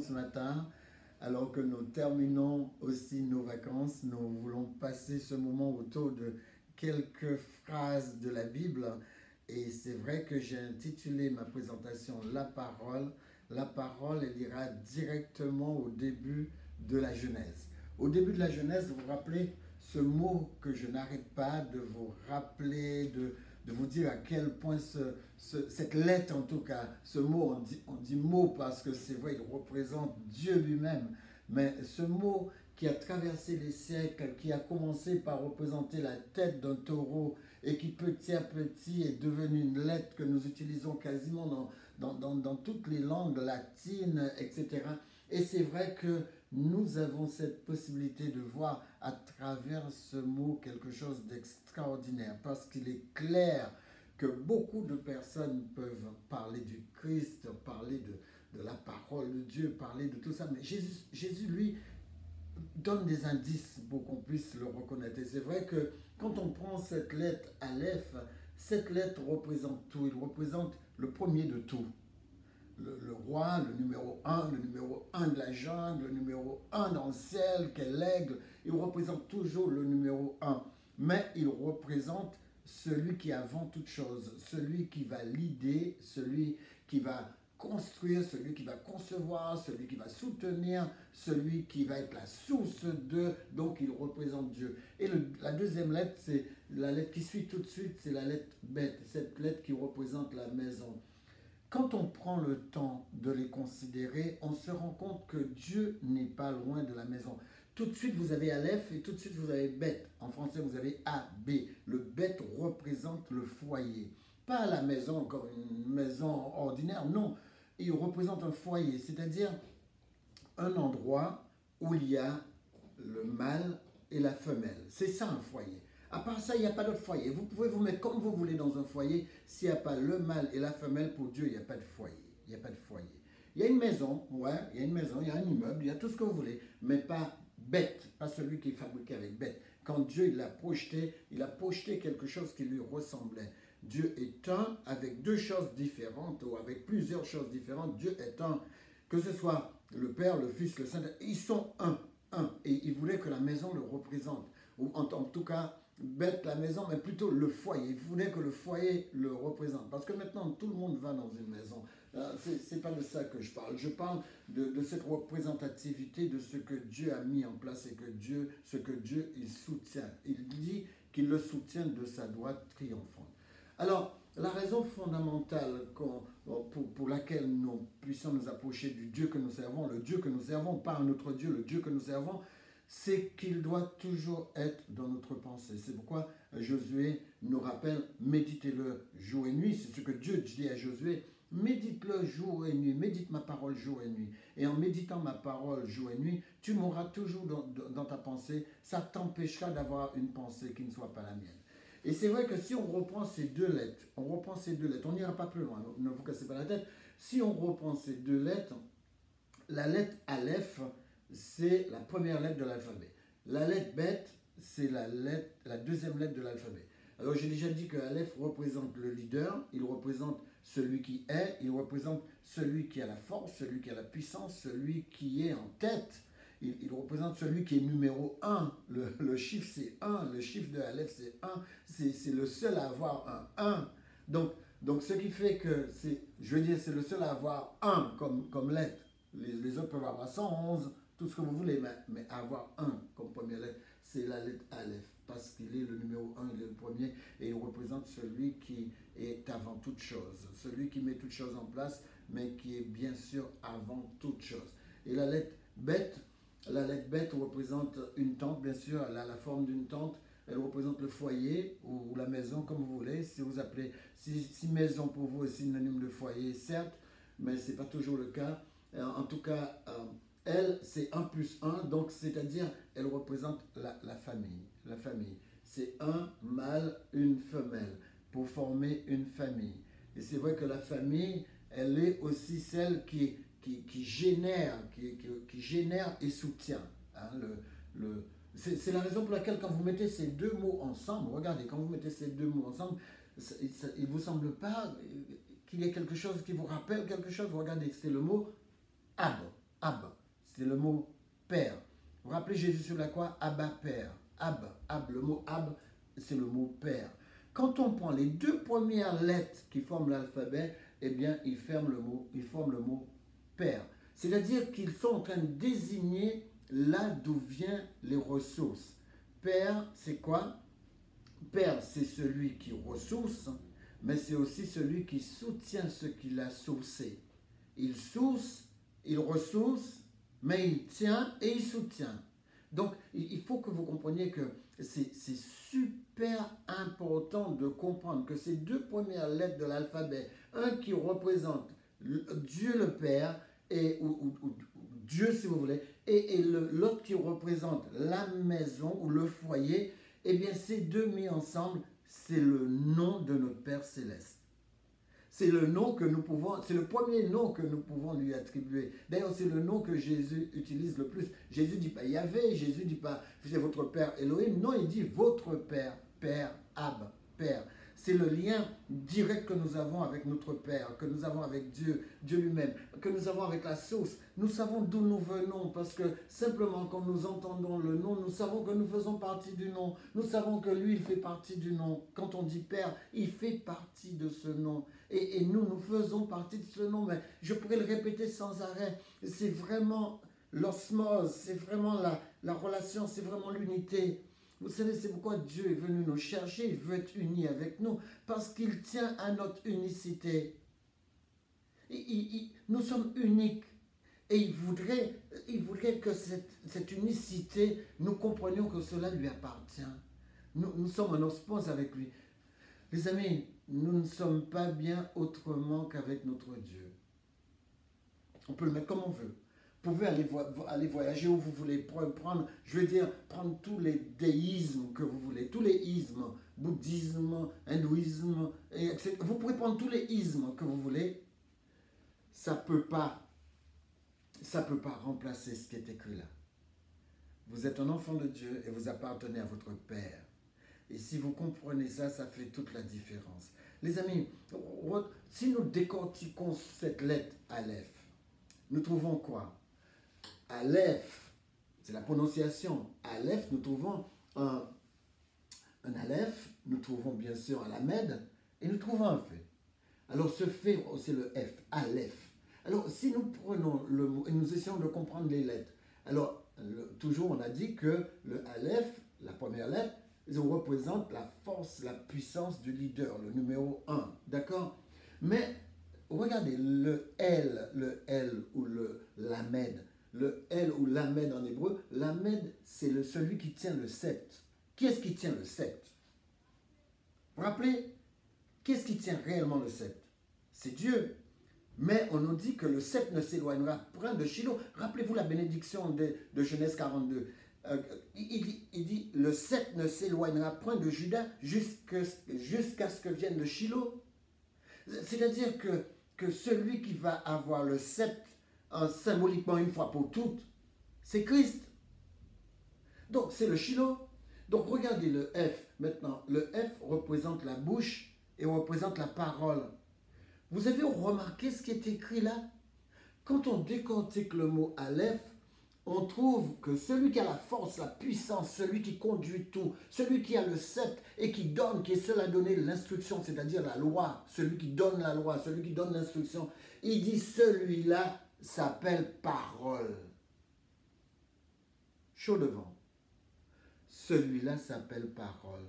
ce matin, alors que nous terminons aussi nos vacances. Nous voulons passer ce moment autour de quelques phrases de la Bible. Et c'est vrai que j'ai intitulé ma présentation La parole. La parole, elle ira directement au début de la Genèse. Au début de la Genèse, vous vous rappelez ce mot que je n'arrête pas de vous rappeler, de vous dire à quel point cette lettre, en tout cas, ce mot, on dit mot parce que c'est vrai, il représente Dieu lui-même, mais ce mot qui a traversé les siècles, qui a commencé par représenter la tête d'un taureau et qui petit à petit est devenu une lettre que nous utilisons quasiment dans toutes les langues latines, etc. Et c'est vrai que nous avons cette possibilité de voir à travers ce mot quelque chose d'extraordinaire parce qu'il est clair que beaucoup de personnes peuvent parler du Christ, parler de la parole de Dieu, parler de tout ça, mais Jésus lui, donne des indices pour qu'on puisse le reconnaître. Et c'est vrai que quand on prend cette lettre Aleph, cette lettre représente tout, il représente le premier de tout. Le roi, le numéro un de la jungle, le numéro un dans le ciel, qu'est l'aigle, il représente toujours le numéro un. Mais il représente celui qui est avant toute chose, celui qui va l'idée, celui qui va construire, celui qui va concevoir, celui qui va soutenir, celui qui va être la source de, donc il représente Dieu. Et la deuxième lettre, c'est la lettre qui suit tout de suite, c'est la lettre bête, cette lettre qui représente la maison. Quand on prend le temps de les considérer, on se rend compte que Dieu n'est pas loin de la maison. Tout de suite, vous avez Aleph et tout de suite, vous avez Bet. En français, vous avez A, B. Le Bet représente le foyer. Pas la maison comme une maison ordinaire, non. Il représente un foyer, c'est-à-dire un endroit où il y a le mâle et la femelle. C'est ça un foyer. À part ça, il n'y a pas d'autre foyer. Vous pouvez vous mettre comme vous voulez dans un foyer. S'il n'y a pas le mâle et la femelle, pour Dieu, il n'y a pas de foyer. Il n'y a pas de foyer. Il y a une maison, ouais, il y a une maison, il y a un immeuble, il y a tout ce que vous voulez, mais pas bête, pas celui qui est fabriqué avec bête. Quand Dieu il a projeté quelque chose qui lui ressemblait. Dieu est un avec deux choses différentes ou avec plusieurs choses différentes. Dieu est un. Que ce soit le Père, le Fils, le Saint, ils sont un. Et il voulait que la maison le représente. Ou en tout cas, bête la maison, mais plutôt le foyer. Il voulait que le foyer le représente. Parce que maintenant, tout le monde va dans une maison. C'est pas de ça que je parle. Je parle de cette représentativité de ce que Dieu a mis en place et ce que Dieu il soutient. Il dit qu'il le soutient de sa droite triomphante. Alors, la raison fondamentale pour laquelle nous puissions nous approcher du Dieu que nous servons, le Dieu que nous servons, pas un autre Dieu, le Dieu que nous servons, c'est qu'il doit toujours être dans notre pensée. C'est pourquoi Josué nous rappelle, méditez-le jour et nuit. C'est ce que Dieu dit à Josué, médite-le jour et nuit, médite ma parole jour et nuit. Et en méditant ma parole jour et nuit, tu m'auras toujours dans ta pensée, ça t'empêchera d'avoir une pensée qui ne soit pas la mienne. Et c'est vrai que si on reprend ces deux lettres, on n'ira pas plus loin, ne vous cassez pas la tête. Si on reprend ces deux lettres, la lettre Aleph, c'est la première lettre de l'alphabet. La lettre Bet, c'est la deuxième lettre de l'alphabet. Alors j'ai déjà dit que Aleph représente le leader, il représente celui qui est, il représente celui qui a la force, celui qui a la puissance, celui qui est en tête. Il représente celui qui est numéro 1. Le chiffre, c'est 1. Le chiffre de Aleph, c'est 1. C'est le seul à avoir un 1. Donc, ce qui fait que, c'est le seul à avoir 1 comme lettre. Les autres peuvent avoir 111, tout ce que vous voulez, mais avoir 1 comme première lettre, c'est la lettre Aleph. Parce qu'il est le numéro 1, il est le premier, et il représente celui qui est avant toute chose. Celui qui met toute chose en place, mais qui est bien sûr avant toute chose. Et la lettre bête représente une tente, bien sûr, elle a la forme d'une tente, elle représente le foyer ou la maison, comme vous voulez. Si vous appelez, si maison pour vous est synonyme de foyer, certes, mais ce n'est pas toujours le cas. En tout cas, elle, c'est 1 plus 1, donc c'est-à-dire, elle représente la famille. La famille, c'est un mâle, une femelle, pour former une famille. Et c'est vrai que la famille, elle est aussi celle qui génère et soutient. Hein, c'est la raison pour laquelle quand vous mettez ces deux mots ensemble, regardez, quand vous mettez ces deux mots ensemble, il ne vous semble pas qu'il y ait quelque chose qui vous rappelle quelque chose. Regardez, c'est le mot Ab. Ab, c'est le mot Père. Vous vous rappelez Jésus sur la croix? Abba Père. Ab, le mot Ab, c'est le mot Père. Quand on prend les deux premières lettres qui forment l'alphabet, eh bien, ils forment le mot Père. C'est-à-dire qu'ils sont en train de désigner là d'où viennent les ressources. Père, c'est quoi? Père, c'est celui qui ressource, mais c'est aussi celui qui soutient ce qu'il a sourcé. Il source, il ressource, mais il tient et il soutient. Donc, il faut que vous compreniez que c'est super important de comprendre que ces deux premières lettres de l'alphabet, un qui représente Dieu le Père, ou Dieu si vous voulez, et l'autre qui représente la maison ou le foyer, eh bien ces deux mis ensemble, c'est le nom de notre Père Céleste. C'est le nom que nous pouvons, c'est le premier nom que nous pouvons lui attribuer. D'ailleurs, c'est le nom que Jésus utilise le plus. Jésus dit pas Yahvé, Jésus dit pas c'est votre Père Elohim. Non, il dit votre Père, Père, Ab, Père. C'est le lien direct que nous avons avec notre Père, que nous avons avec Dieu, Dieu lui-même, que nous avons avec la source. Nous savons d'où nous venons parce que simplement quand nous entendons le nom, nous savons que nous faisons partie du nom. Nous savons que lui, il fait partie du nom. Quand on dit Père, il fait partie de ce nom. Et nous, nous faisons partie de ce nom. Mais je pourrais le répéter sans arrêt. C'est vraiment l'osmose, c'est vraiment la relation, c'est vraiment l'unité. Vous savez, c'est pourquoi Dieu est venu nous chercher, il veut être uni avec nous, parce qu'il tient à notre unicité. Nous sommes uniques. Et il voudrait que cette unicité, nous comprenions que cela lui appartient. Nous sommes en osmose avec lui. Les amis, nous ne sommes pas bien autrement qu'avec notre Dieu. On peut le mettre comme on veut. Vous pouvez aller voyager où vous voulez, prendre tous les déismes que vous voulez, tous les ismes, bouddhisme, hindouisme, etc. Vous pouvez prendre tous les ismes que vous voulez. Ça peut pas remplacer ce qui est écrit là. Vous êtes un enfant de Dieu et vous appartenez à votre Père. Et si vous comprenez ça, ça fait toute la différence. Les amis, si nous décortiquons cette lettre Aleph, nous trouvons quoi? Aleph, c'est la prononciation. Aleph, nous trouvons un Aleph, nous trouvons bien sûr un Lamed, et nous trouvons un fait. Alors ce fait, c'est le F, Aleph. Alors si nous prenons le mot et nous essayons de comprendre les lettres, alors toujours on a dit que le Aleph, la première lettre, représente la force, la puissance du leader, le numéro 1, d'accord? Mais regardez, le L ou le Lamed, le L ou Lamed en hébreu, Lamed c'est celui qui tient le sceptre. Qui est-ce qui tient le sceptre? Vous vous rappelez? Qu'est-ce qui tient réellement le sceptre? C'est Dieu. Mais on nous dit que le sceptre ne s'éloignera point de Shiloh. Rappelez-vous la bénédiction de Genèse 42. Il dit, le sceptre ne s'éloignera point de Juda jusqu'à ce que vienne le Shiloh. C'est-à-dire que celui qui va avoir le sceptre symboliquement une fois pour toutes, c'est Christ. Donc c'est le Shiloh. Donc regardez le F maintenant. Le F représente la bouche et représente la parole. Vous avez remarqué ce qui est écrit là? Quand on décortique le mot Aleph, on trouve que celui qui a la force, la puissance, celui qui conduit tout, celui qui a le sceptre et qui donne, qui est seul à donner l'instruction, c'est-à-dire la loi, celui qui donne la loi, celui qui donne l'instruction, il dit celui-là s'appelle parole. Chaud devant. Celui-là s'appelle parole.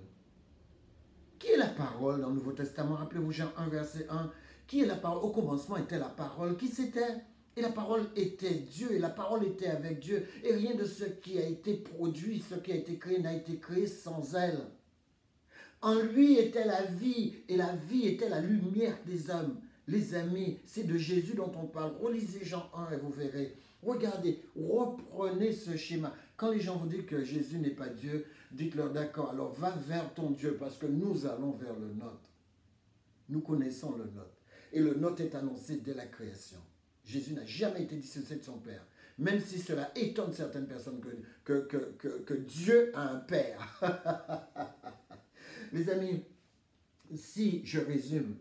Qui est la parole dans le Nouveau Testament? Rappelez-vous Jean 1, verset 1. Qui est la parole? Au commencement était la parole. Qui c'était? Et la parole était Dieu, et la parole était avec Dieu. Et rien de ce qui a été produit, ce qui a été créé, n'a été créé sans elle. En lui était la vie, et la vie était la lumière des hommes. Les amis, c'est de Jésus dont on parle. Relisez Jean 1 et vous verrez. Regardez, reprenez ce schéma. Quand les gens vous disent que Jésus n'est pas Dieu, dites-leur d'accord, alors va vers ton Dieu, parce que nous allons vers le nôtre. Nous connaissons le nôtre. Et le nôtre est annoncé dès la création. Jésus n'a jamais été dissocié de son Père. Même si cela étonne certaines personnes que Dieu a un Père. Les amis, si je résume,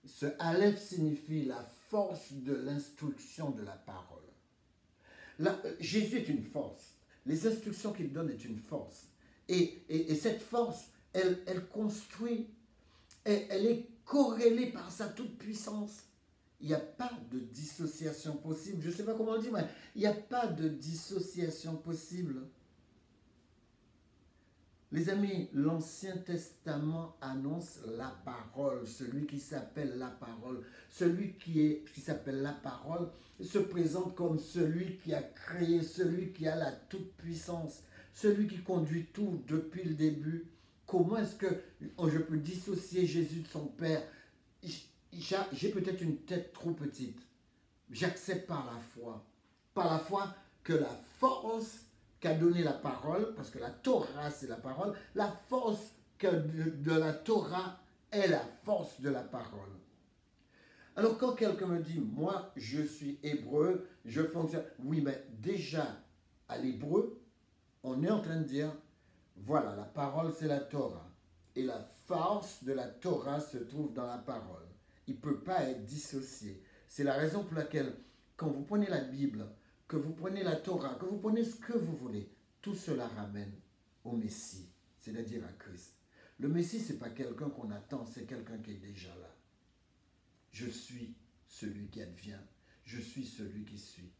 ce Aleph signifie la force de l'instruction de la parole. Jésus est une force. Les instructions qu'il donne est une force. Et cette force, elle construit, elle est corrélée par sa toute-puissance. Il n'y a pas de dissociation possible. Je ne sais pas comment le dire, mais il n'y a pas de dissociation possible. Les amis, l'Ancien Testament annonce la parole, celui qui s'appelle la parole. Celui qui s'appelle la parole se présente comme celui qui a créé, celui qui a la toute-puissance, celui qui conduit tout depuis le début. Comment est-ce que je peux dissocier Jésus de son Père? J'ai peut-être une tête trop petite. J'accepte par la foi que la force qu'a donné la parole, parce que la Torah c'est la parole, la force de la Torah est la force de la parole. Alors quand quelqu'un me dit, moi je suis hébreu, je fonctionne, oui mais déjà à l'hébreu, on est en train de dire, voilà la parole c'est la Torah, et la force de la Torah se trouve dans la parole. Il ne peut pas être dissocié. C'est la raison pour laquelle quand vous prenez la Bible, que vous prenez la Torah, que vous prenez ce que vous voulez, tout cela ramène au Messie, c'est-à-dire à Christ. Le Messie, ce n'est pas quelqu'un qu'on attend, c'est quelqu'un qui est déjà là. Je suis celui qui advient, je suis celui qui suis.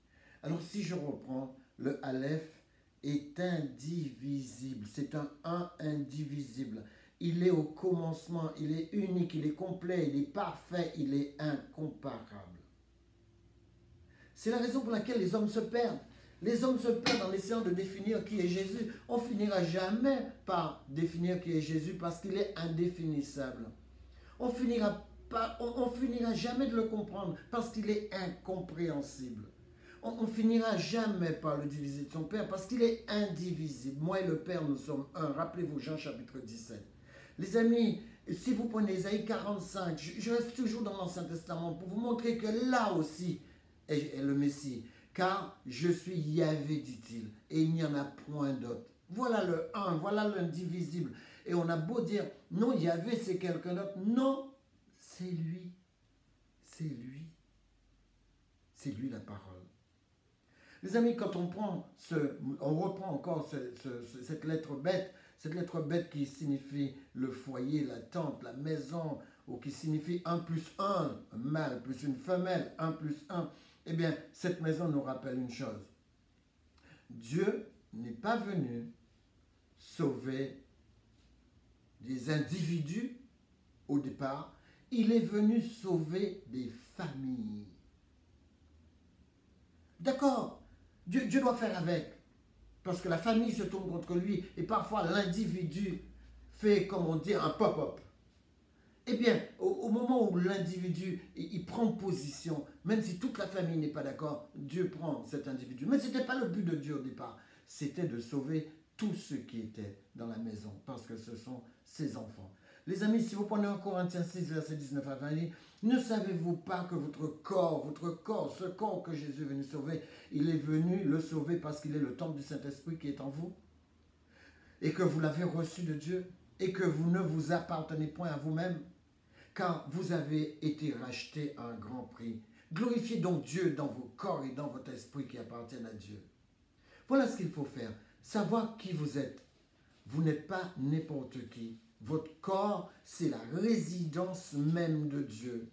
Alors si je reprends, le Aleph est indivisible, c'est un indivisible. Il est au commencement, il est unique, il est complet, il est parfait, il est incomparable. C'est la raison pour laquelle les hommes se perdent. Les hommes se perdent en essayant de définir qui est Jésus. On finira jamais par définir qui est Jésus parce qu'il est indéfinissable. On finira jamais de le comprendre parce qu'il est incompréhensible. On finira jamais par le diviser de son Père parce qu'il est indivisible. Moi et le Père, nous sommes un. Rappelez-vous Jean chapitre 17. Les amis, si vous prenez Ésaïe 45, je reste toujours dans l'Ancien Testament pour vous montrer que là aussi est le Messie. Car je suis Yahvé, dit-il, et il n'y en a point d'autre. Voilà le un, voilà l'indivisible. Et on a beau dire, non, Yahvé c'est quelqu'un d'autre. Non, c'est lui. C'est lui. C'est lui la parole. Les amis, quand on reprend encore cette lettre bête qui signifie le foyer, la tente, la maison, ou qui signifie 1 plus 1, un mâle plus une femelle, 1 plus 1, eh bien, cette maison nous rappelle une chose. Dieu n'est pas venu sauver des individus au départ, il est venu sauver des familles. D'accord, Dieu doit faire avec, parce que la famille se tourne contre lui, et parfois l'individu fait, comme on dit, un pop-up. Eh bien, au moment où l'individu il prend position, même si toute la famille n'est pas d'accord, Dieu prend cet individu. Mais ce n'était pas le but de Dieu au départ, c'était de sauver tous ceux qui étaient dans la maison, parce que ce sont ses enfants. Les amis, si vous prenez 1 Corinthiens 6, verset 19 à 20, il dit, ne savez-vous pas que votre corps, ce corps que Jésus est venu sauver, il est venu le sauver parce qu'il est le temple du Saint-Esprit qui est en vous, et que vous l'avez reçu de Dieu, et que vous ne vous appartenez point à vous-même, car vous avez été rachetés à un grand prix. Glorifiez donc Dieu dans vos corps et dans votre esprit qui appartiennent à Dieu. Voilà ce qu'il faut faire, savoir qui vous êtes. Vous n'êtes pas n'importe qui. Votre corps, c'est la résidence même de Dieu.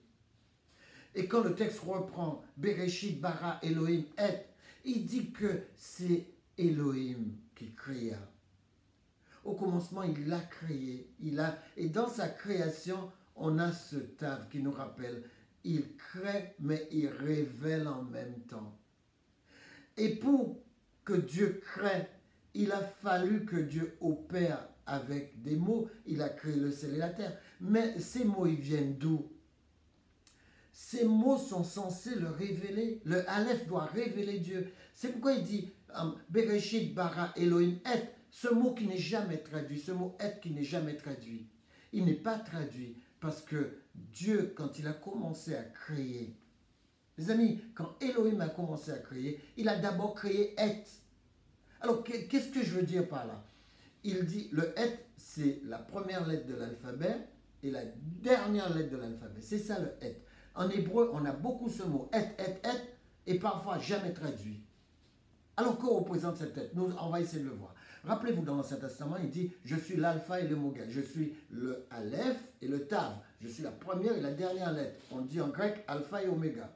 Et quand le texte reprend Bereshit bara Elohim et, il dit que c'est Elohim qui créa. Au commencement, il l'a créé. Et dans sa création, on a ce tave qui nous rappelle, il crée, mais il révèle en même temps. Et pour que Dieu crée, il a fallu que Dieu opère avec des mots. Il a créé le ciel et la terre. Mais ces mots, ils viennent d'où? Ces mots sont censés le révéler. Le Aleph doit révéler Dieu. C'est pourquoi il dit Bereshit bara Elohim et. Ce mot qui n'est jamais traduit, ce mot et qui n'est jamais traduit. Il n'est pas traduit parce que Dieu, quand il a commencé à créer, les amis, quand Elohim a commencé à créer, il a d'abord créé et. Alors, qu'est-ce que je veux dire par là? Il dit, le et, c'est la première lettre de l'alphabet et la dernière lettre de l'alphabet. C'est ça le et. En hébreu, on a beaucoup ce mot et, et, et parfois jamais traduit. Alors que représente cette tête? Nous, on va essayer de le voir. Rappelez-vous, dans l'Ancien Testament, il dit, je suis l'alpha et l'oméga. Je suis le aleph et le tav. Je suis la première et la dernière lettre. On dit en grec alpha et oméga.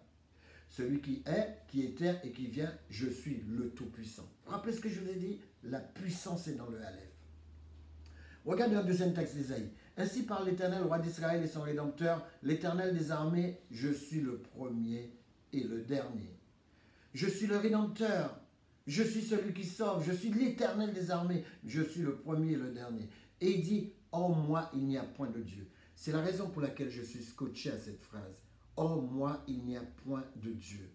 Celui qui est, qui était et qui vient, je suis le Tout-Puissant. Vous vous rappelez ce que je vous ai dit? La puissance est dans le aleph. Regardez un deuxième texte d'Ésaïe. Ainsi parle l'Éternel, roi d'Israël et son Rédempteur, l'Éternel des armées, je suis le premier et le dernier. Je suis le Rédempteur, je suis celui qui sauve, je suis l'Éternel des armées, je suis le premier et le dernier. Et il dit, en moi, il n'y a point de Dieu. C'est la raison pour laquelle je suis scotché à cette phrase. En moi, il n'y a point de Dieu.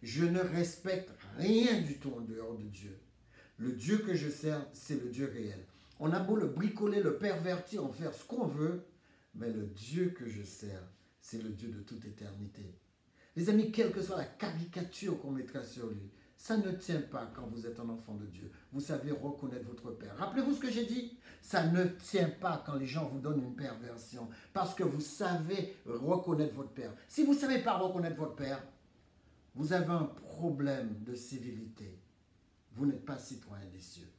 Je ne respecte rien du tout en dehors de Dieu. Le Dieu que je sers, c'est le Dieu réel. On a beau le bricoler, le pervertir, en faire ce qu'on veut, mais le Dieu que je sers, c'est le Dieu de toute éternité. Les amis, quelle que soit la caricature qu'on mettra sur lui, ça ne tient pas quand vous êtes un enfant de Dieu. Vous savez reconnaître votre Père. Rappelez-vous ce que j'ai dit? Ça ne tient pas quand les gens vous donnent une perversion, parce que vous savez reconnaître votre Père. Si vous ne savez pas reconnaître votre Père, vous avez un problème de civilité. Vous n'êtes pas citoyen des cieux.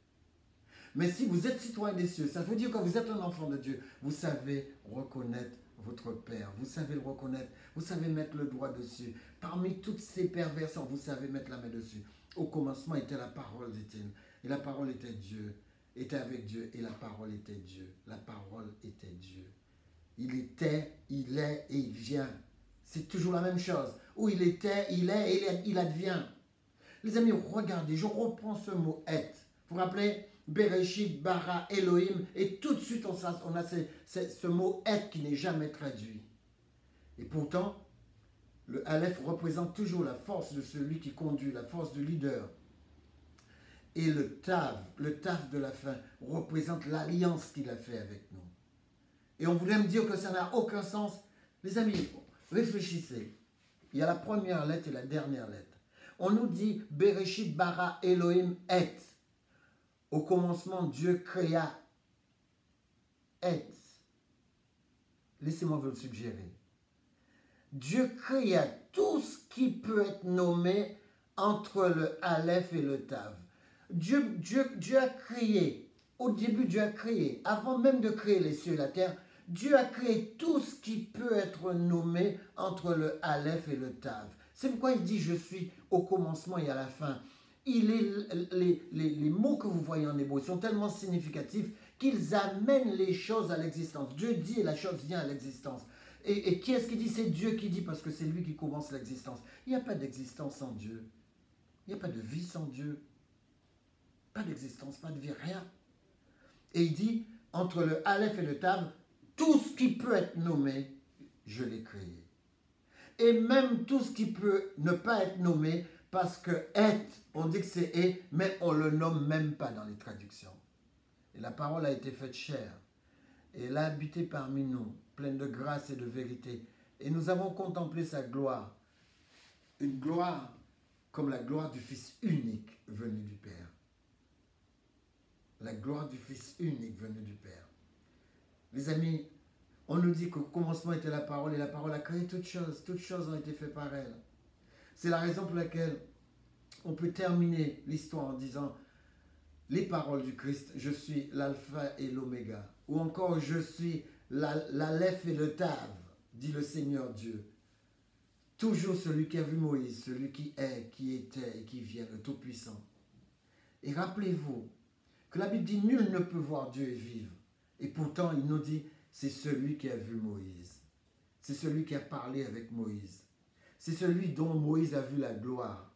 Mais si vous êtes citoyen des cieux, ça veut dire que vous êtes un enfant de Dieu. Vous savez reconnaître votre Père. Vous savez le reconnaître. Vous savez mettre le doigt dessus. Parmi toutes ces perversions, vous savez mettre la main dessus. Au commencement était la parole, dit-il. Et la parole était Dieu. Était avec Dieu. Et la parole était Dieu. La parole était Dieu. Il était, il est et il vient. C'est toujours la même chose. Où il était, il est et il advient. Les amis, regardez, je reprends ce mot « être ». Vous vous rappelez? Bereshit, bara, Elohim. Et tout de suite, on a ce mot « être » qui n'est jamais traduit. Et pourtant, le Aleph représente toujours la force de celui qui conduit, la force du leader. Et le Tav de la fin, représente l'alliance qu'il a fait avec nous. Et on voudrait me dire que ça n'a aucun sens. Les amis, réfléchissez. Il y a la première lettre et la dernière lettre. On nous dit Bereshit bara Elohim et. Au commencement, Dieu créa et. Laissez-moi vous le suggérer. Dieu créa tout ce qui peut être nommé entre le Aleph et le Tav. Dieu a créé, au début Dieu a créé, avant même de créer les cieux et la terre, Dieu a créé tout ce qui peut être nommé entre le Aleph et le Tav. C'est pourquoi il dit « je suis au commencement et à la fin ». Les mots que vous voyez en hébreu sont tellement significatifs qu'ils amènent les choses à l'existence. Dieu dit et la chose vient à l'existence. Et qui est-ce qui dit? C'est Dieu qui dit parce que c'est lui qui commence l'existence. Il n'y a pas d'existence sans Dieu. Il n'y a pas de vie sans Dieu. Pas d'existence, pas de vie, rien. Et il dit, entre le Aleph et le Tav, tout ce qui peut être nommé, je l'ai créé. Et même tout ce qui peut ne pas être nommé, parce que être, on dit que c'est et, mais on ne le nomme même pas dans les traductions. Et la parole a été faite chair. Et elle a habité parmi nous, pleine de grâce et de vérité. Et nous avons contemplé sa gloire. Une gloire comme la gloire du Fils unique venu du Père. La gloire du Fils unique venu du Père. Les amis, on nous dit qu'au commencement était la parole et la parole a créé toutes choses ont été faites par elle. C'est la raison pour laquelle on peut terminer l'histoire en disant les paroles du Christ, je suis l'alpha et l'oméga. Ou encore, je suis l'aleph et le tav, dit le Seigneur Dieu. Toujours celui qui a vu Moïse, celui qui est, qui était et qui vient, le Tout-Puissant. Et rappelez-vous que la Bible dit, nul ne peut voir Dieu et vivre. Et pourtant, il nous dit, c'est celui qui a vu Moïse. C'est celui qui a parlé avec Moïse. C'est celui dont Moïse a vu la gloire.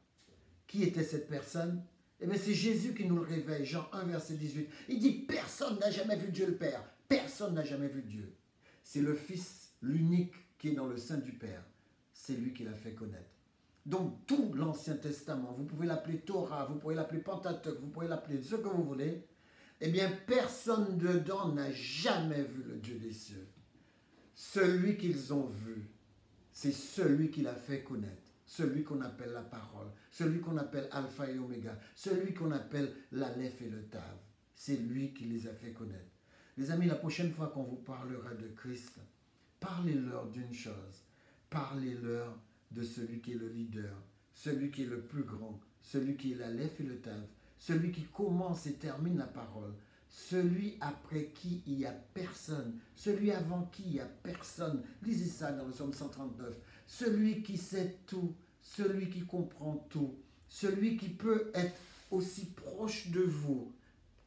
Qui était cette personne? Eh bien, c'est Jésus qui nous le révèle, Jean 1, verset 18. Il dit, personne n'a jamais vu Dieu le Père. Personne n'a jamais vu Dieu. C'est le Fils, l'unique, qui est dans le sein du Père. C'est lui qui l'a fait connaître. Donc, tout l'Ancien Testament, vous pouvez l'appeler Torah, vous pouvez l'appeler Pentateuque, vous pouvez l'appeler ce que vous voulez, eh bien, personne dedans n'a jamais vu le Dieu des cieux. Celui qu'ils ont vu, c'est celui qui l'a fait connaître. Celui qu'on appelle la parole, celui qu'on appelle Alpha et Oméga, celui qu'on appelle l'Aleph et le Tav. C'est lui qui les a fait connaître. Les amis, la prochaine fois qu'on vous parlera de Christ, parlez-leur d'une chose. Parlez-leur de celui qui est le leader, celui qui est le plus grand, celui qui est l'Aleph et le Tav, celui qui commence et termine la parole, celui après qui il n'y a personne, celui avant qui il n'y a personne. Lisez ça dans le psaume 139. Celui qui sait tout, celui qui comprend tout, celui qui peut être aussi proche de vous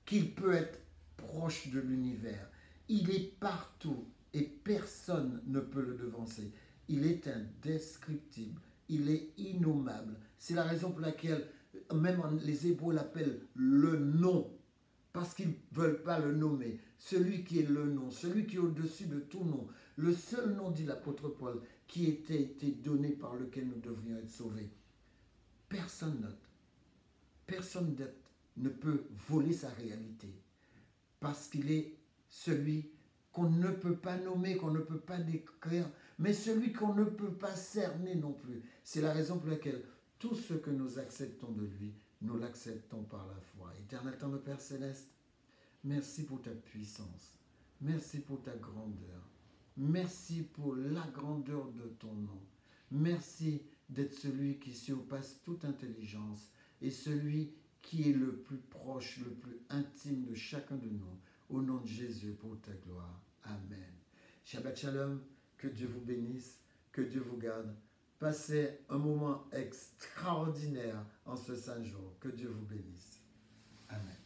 qu'il peut être proche de l'univers. Il est partout et personne ne peut le devancer. Il est indescriptible, il est innommable. C'est la raison pour laquelle même les Hébreux l'appellent le nom, parce qu'ils ne veulent pas le nommer. Celui qui est le nom, celui qui est au-dessus de tout nom. Le seul nom, dit l'apôtre Paul, qui était été donné par lequel nous devrions être sauvés. Personne d'autre, personne d'autre ne peut voler sa réalité, parce qu'il est celui qu'on ne peut pas nommer, qu'on ne peut pas décrire, mais celui qu'on ne peut pas cerner non plus. C'est la raison pour laquelle tout ce que nous acceptons de lui, nous l'acceptons par la foi. Éternel Tendre Père Céleste, merci pour ta puissance, merci pour ta grandeur, merci pour la grandeur de ton nom, merci d'être celui qui surpasse toute intelligence et celui qui est le plus proche, le plus intime de chacun de nous. Au nom de Jésus, pour ta gloire. Amen. Shabbat Shalom, que Dieu vous bénisse, que Dieu vous garde. Passez un moment extraordinaire en ce saint jour. Que Dieu vous bénisse. Amen.